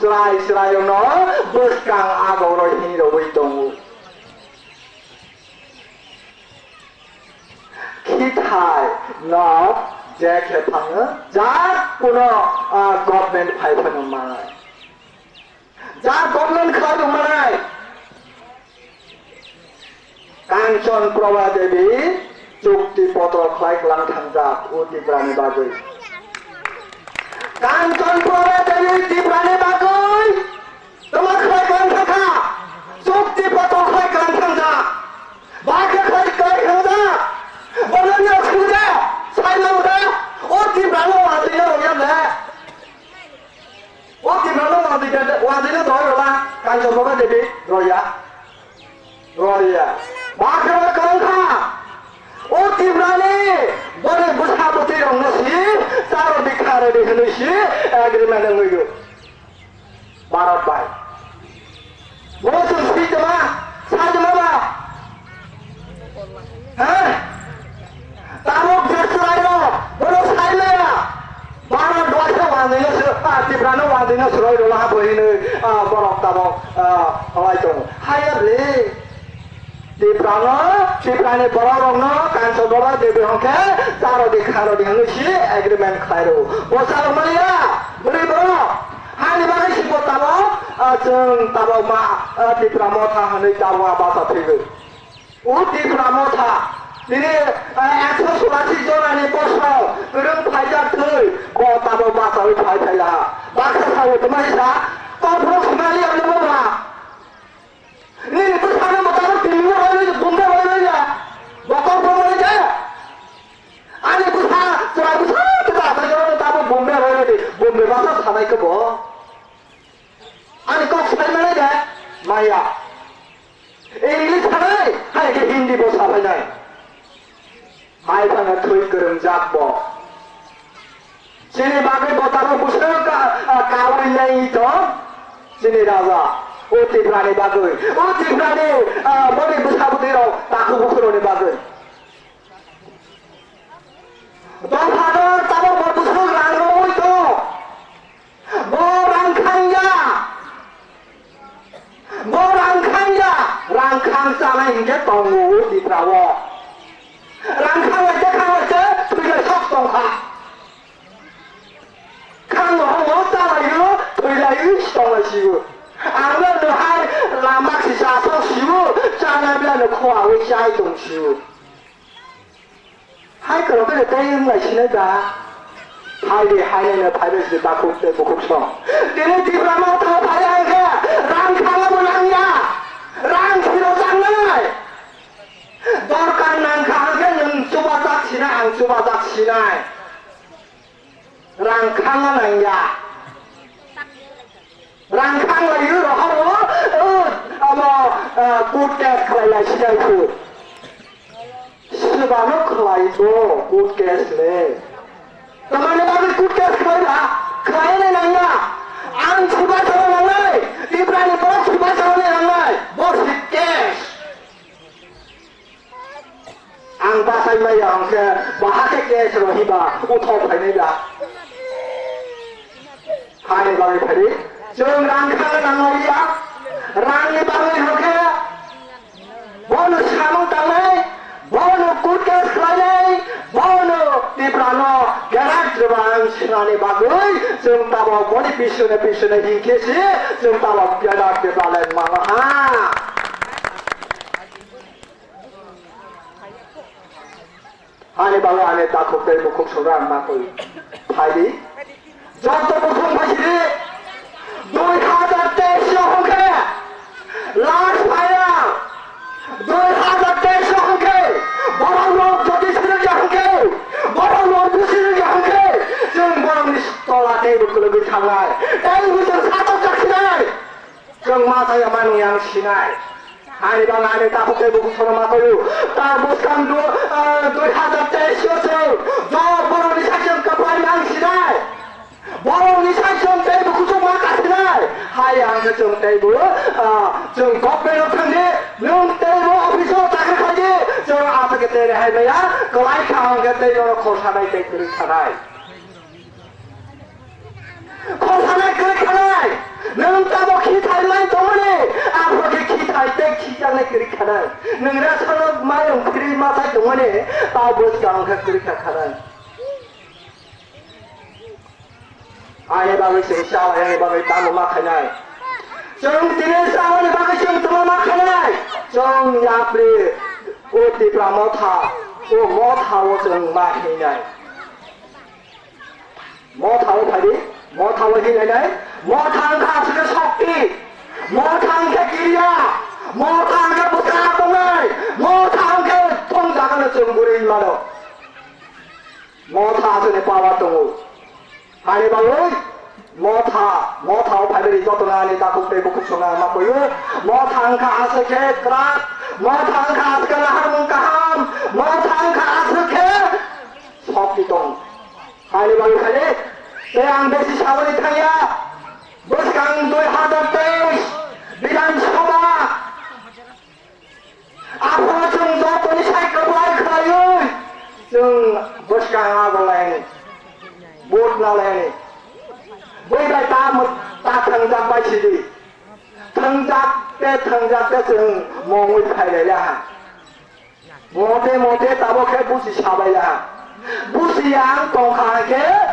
스라이스라요너 버스강 아고로 히로 이동 키타이 너 제케탕은 자꾸너 গভর্নমেন্ট 파이프는 많아요. 자 গভর্নমেন্ট খাওয়ানো 많아요. কাঞ্চন প্রভা দেবী চুক্তিপত্র ক্লাই ক্লাম থাংজা উতি প্রাণী বাগৈ কাঞ্চন প্রভা দেবী তীব্রাণী বাগৈ তোমার ক্লাই ক্লাম থাকা চুক্তিপত্র ক্লাই ক্লাম থাংজা বাকে ক্লাই ক্লাই থাংজা বলনিয়া খুঁজে সাইলাউদা ও তীব্রাণী ওয়াদিয়া ওয়াদে ও তীব্রাণী ওয়াদিয়া দয়লা কাঞ্চন প্রভা দেবী রয়া 마크로 건가 오티브라니 머리 무사부터 영너시 따로 비카르리 흐느시 에그리면은 거요 말아봐이 무슨 스피드마 사지마봐 에? 따로 비스라이로 너는 살래야 말을 놓아서 완전히 티브라는 완전히 스로이로 하보이는 버럭다보 하와이동 하야리 তীব্রাণী বড় কাঞ্চন বাবা দেবী হংকে চারদি খারদি হংসি এগ্রিমেন্ট খাইরো বসার মালিয়া বুড়ি বড় হানি বাগে শিবো তাবো जों তাবো মা তীব্রা মথা হनै তাবো বাসা ফেগো ও তীব্রা মথা দিনে 186 জনানি বসাও গরম ফাইজার থৈ ব তাবো বাসা ওই ফাইলা বাসা সাও তোমাইসা কফর সুমালি আমলে বাবা 니 부산에 못하고 빌리고 가야지 bombe 가야지 먹고 보내자 아니 부산 저기 부산 다 저러면 다뭐 bombe 가야지 bombe 가서 사나이까 뭐 아니 꼭 살만해 돼 마야 에이 사나이 하이게 힌디 뭐 사나이 하이파나 토이 그름 잡고 지니 막을 못하고 무슨 가오리냐이 또 지니 라자 오티 프라니 바그이 오티 프라니 머리 무사부대로 다크 부크로니 바그이 동파도 따로 무슨 랑고 있어 뭐랑칸야 랑칸 싸나 인게 동우 오티 프라워 랑칸 왔지 칸 왔지 그게 석동카 칸 너무 싸나 이거 그게 이시동을 시고 아무래도 할 라막시사 서시우 짜나면은 코아의 샤이동시우 할 거로 그래 대응을 시내다 하이는 파이러스 바꾸때 보급성 내내 디브라마 더 파야게 랑카가고 랑야 랑키로 장날 너르간 랑카하게 능수바닥 시나 앙수바닥 시나 랑카가 랑야 랑캉을 이유로 하고 굿게스 클라이라 시작이고 시바노 클라이도 굿게스네 너만의 밥을 굿게스 클라이라 클라이네 낭야 안 추바서는 낭나이 이브라니 뭐 추바서는 낭나이 뭐시 게스 안 바사이마야 엉케 뭐 하게 게스로 히바 우토 파이네자 하니 바위 파리 जों रांखांनो नांगौया रांनि बागै होखे बनो सामं दांनाय बनो गुटकेस खालायनाय बनो तीब्रानो गेराट जोबां सिनानि बागै जों दाबाव बनि बिसुने हिंखेसि जों दाबाव गेराट जोबालाय मालाहा हानि बागै आने दाखौ दै मुखुब संग्रा माखौ फायदि जत मुखुब फायसिरि 2000 홍케 라스 파이랑 2000 홍케 뭐라고 저기 쓰는 게 홍케 뭐라고 부시는 게 홍케 지금 뭐라고 스토라 테이블 그러기 장날 에이브선 사적작 시나이 지금 마사야만 우양 시나이 아니 방 안에 다 호텔 보고 서로 마서요 다 못감도 2000 시었어요 저 뭐라고 사시험가 빨리 양 시나이 뭐라고 사시험 테이블 구조 하얀 좀 떼고 좀 겁배로 편지 명 떼고 어피서 다그까지 좀 아프게 때려 할매야 그 라이카한 게 때려놓고 사나이 떼그를 사나이 코 사나이 그렇게 사나이 नों ताबो खिथायलाय दंने आफोरखे खिथायते खिजानाय करिखानाय नोंरा सानो माय ओंख्रि माथाय दंने ताबो गांखा करिखानाय आय बागै सेसा आय बागै तामो माखानाय जों दिनै सावनि बागै जों तमा माखानाय जों याब्रि ओतिफ्रा मथा ओ मथाव जों माहिनाय मथाव फादि मथाव हिनाय मथांखा सके शक्ति मथांखे गिरिया मथांखे बुसा दंनाय मथांखे थंजागोन जों बुरै मानो मथा जोंनि पावा दङ हाय बागै मथाव फादि जतनानि दाखुते बुकुसना माखयो मथांखा आसके क्राक मथांखा आसके हारमुं गाहाम मथांखा आसके शक्ति दं हाय बागै खालि बे आं बेसि सावरि थाया बोसगां 2023 बिधानसभा आफा जों जतनि सायख'लाय खायो जों बोसगां आगलायनि भट नालायनि बैबाय ता थांजाबाय सिदि थांजाबते जों मङै फायलायला मथे ताबोखे बुसि साबायला बुसिया दंखाके